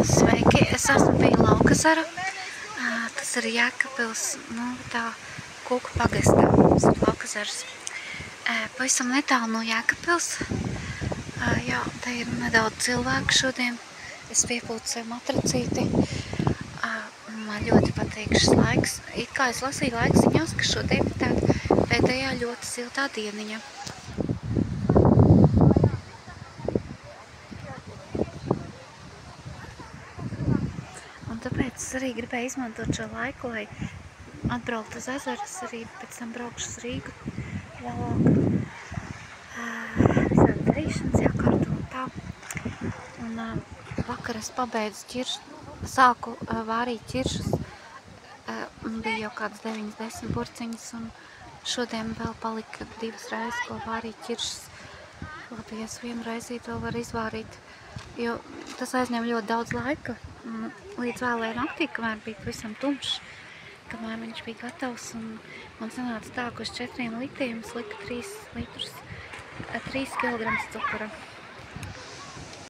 Sveiki, es esmu pie Laukazaru. Tas ir Jēkabpils, tā Kūku pagastā. Tas ir Laukazars. Pavisam netālu no Jēkabpils. Jā, te ir nedaudz cilvēku šodien. Es piepūtu sev matracīti. Man ļoti patīk šis laiks. It kā es lasīju laikziņos, ka šodien ir tāda pēdējā ļoti siltā dieniņa. Un tāpēc es arī gribēju izmantot šo laiku, lai atbraukt uz ezeru. Es arī pēc tam braukšu uz Rīgu vēlāk. Visādi darīšanas jākārto un tā. Un vakar es pabeidzu sāku vārīt ķiršus. Bija jau kādas 9-10 burciņas, un šodien vēl palika 2 reizes, ko vārīt ķiršus. Labi, es vienu reizi to varu izvārīt, jo tas aizņem ļoti daudz laika. Līdz vēlē naktī, kamēr bija pavisam tumšs, kamēr viņš bija gatavs, un man sanāca tā, ka uz 4 litiem es liku 3 kg cukura.